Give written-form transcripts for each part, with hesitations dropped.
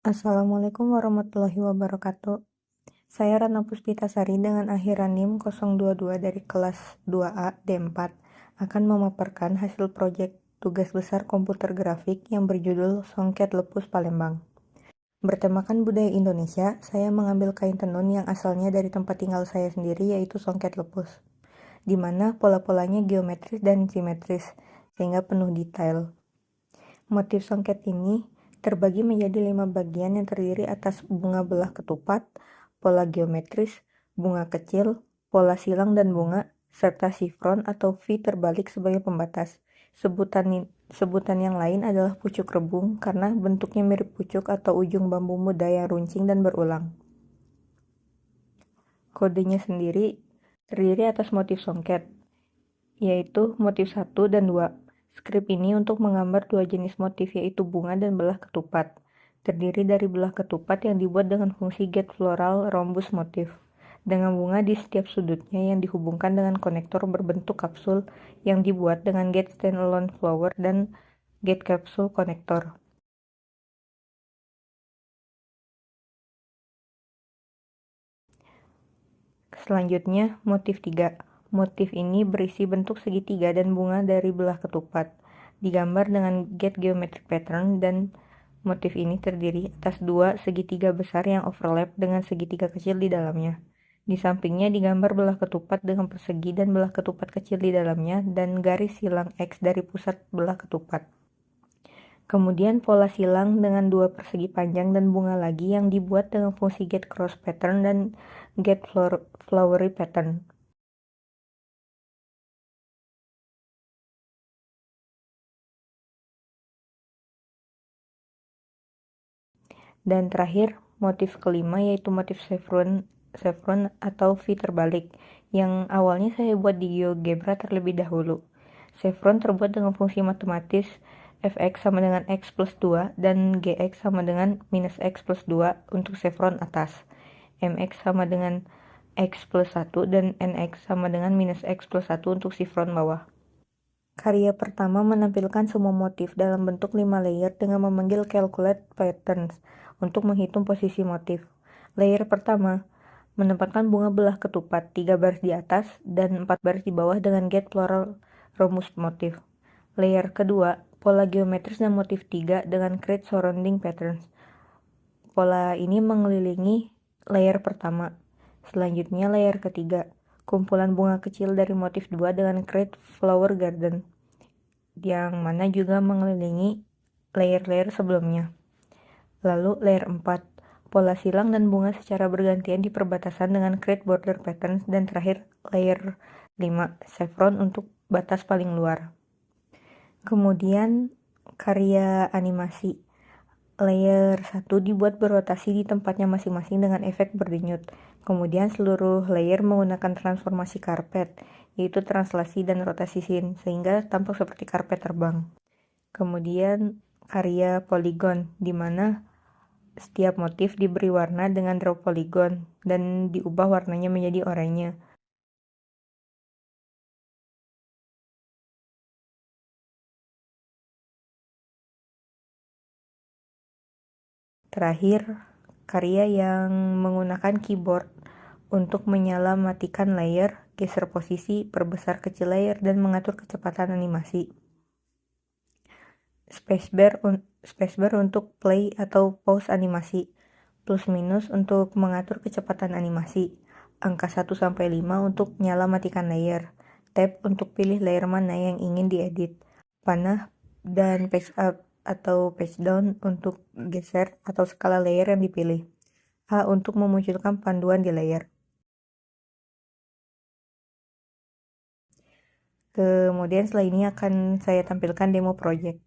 Assalamualaikum warahmatullahi wabarakatuh. Saya Ratna Puspitasari dengan akhiran NIM 022 dari kelas 2A D4 akan memaparkan hasil proyek tugas besar komputer grafik yang berjudul Songket Lepus Palembang. Bertemakan budaya Indonesia, saya mengambil kain tenun yang asalnya dari tempat tinggal saya sendiri yaitu Songket Lepus, di mana pola-polanya geometris dan simetris, sehingga penuh detail. Motif songket ini terbagi menjadi 5 bagian yang terdiri atas bunga belah ketupat, pola geometris, bunga kecil, pola silang dan bunga, serta sifron atau V terbalik sebagai pembatas. Sebutan yang lain adalah pucuk rebung karena bentuknya mirip pucuk atau ujung bambu muda yang runcing dan berulang. Kodenya sendiri terdiri atas motif songket, yaitu motif 1 dan 2. Skrip ini untuk menggambar dua jenis motif yaitu bunga dan belah ketupat. Terdiri dari belah ketupat yang dibuat dengan fungsi gate floral rhombus motif, dengan bunga di setiap sudutnya yang dihubungkan dengan konektor berbentuk kapsul yang dibuat dengan gate standalone flower dan gate capsule konektor. Selanjutnya, motif 3. Motif ini berisi bentuk segitiga dan bunga dari belah ketupat, digambar dengan gate geometric pattern, dan motif ini terdiri atas dua segitiga besar yang overlap dengan segitiga kecil di dalamnya. Di sampingnya digambar belah ketupat dengan persegi dan belah ketupat kecil di dalamnya dan garis silang X dari pusat belah ketupat. Kemudian pola silang dengan dua persegi panjang dan bunga lagi yang dibuat dengan fungsi gate cross pattern dan gate flowery pattern. Dan terakhir, motif kelima yaitu motif chevron atau V terbalik, yang awalnya saya buat di GeoGebra terlebih dahulu. Chevron terbuat dengan fungsi matematis fx sama dengan x plus 2 dan gx sama dengan minus x plus 2 untuk chevron atas, mx sama dengan x plus 1 dan nx sama dengan minus x plus 1 untuk chevron bawah. Karya pertama menampilkan semua motif dalam bentuk 5 layer dengan memanggil calculate patterns untuk menghitung posisi motif. Layer pertama menempatkan bunga belah ketupat 3 baris di atas dan 4 baris di bawah dengan gate floral rhombus motif. Layer kedua, pola geometris dan motif 3 dengan crate surrounding patterns. Pola ini mengelilingi layer pertama. Selanjutnya layer ketiga, kumpulan bunga kecil dari motif 2 dengan crate flower garden, yang mana juga mengelilingi layer-layer sebelumnya. Lalu layer 4, pola silang dan bunga secara bergantian di perbatasan dengan crate border patterns, dan terakhir layer 5, chevron untuk batas paling luar. Kemudian karya animasi. Layer 1 dibuat berotasi di tempatnya masing-masing dengan efek berdenyut. Kemudian seluruh layer menggunakan transformasi karpet, yaitu translasi dan rotasi scene, sehingga tampak seperti karpet terbang. Kemudian karya poligon, di mana setiap motif diberi warna dengan draw poligon dan diubah warnanya menjadi oranye. Terakhir, karya yang menggunakan keyboard untuk menyala matikan layer, geser posisi, perbesar kecil layer, dan mengatur kecepatan animasi. Spacebar untuk play atau pause animasi. Plus minus untuk mengatur kecepatan animasi. Angka 1-5 untuk nyala matikan layer. Tab untuk pilih layer mana yang ingin diedit. Panah dan page up atau page down untuk geser atau skala layer yang dipilih. H untuk memunculkan panduan di layer. Kemudian setelah ini akan saya tampilkan demo project.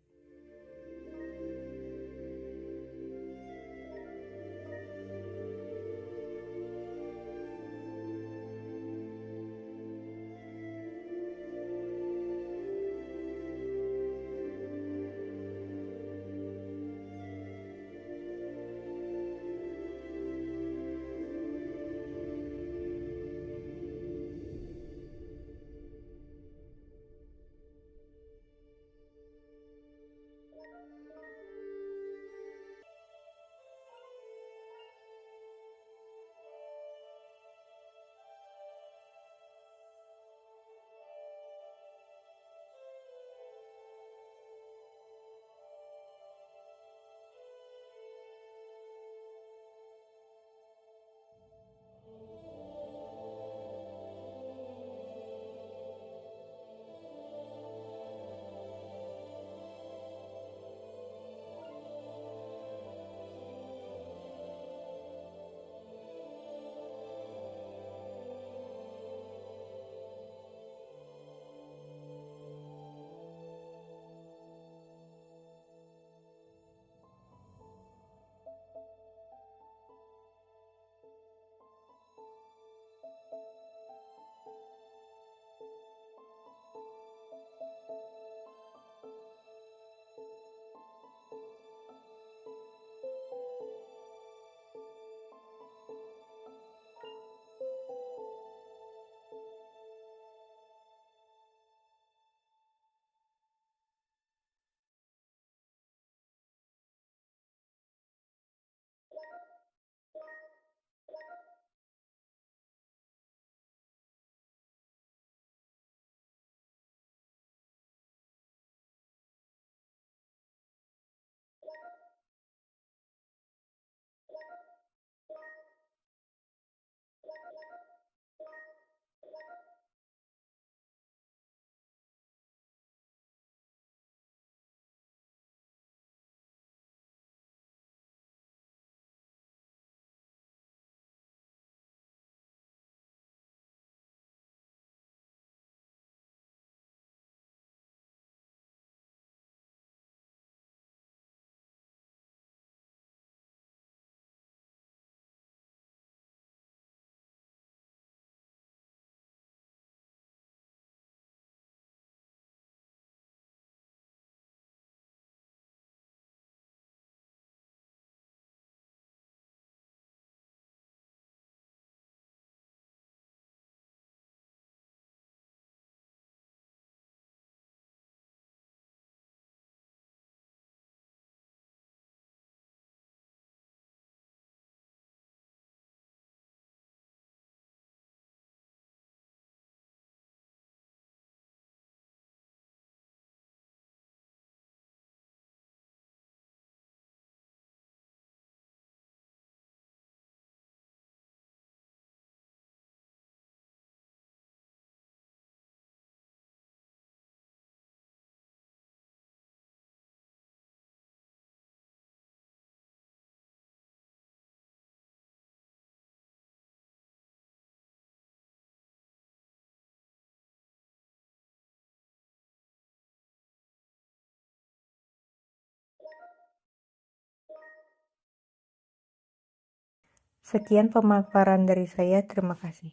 Sekian pemaparan dari saya, terima kasih.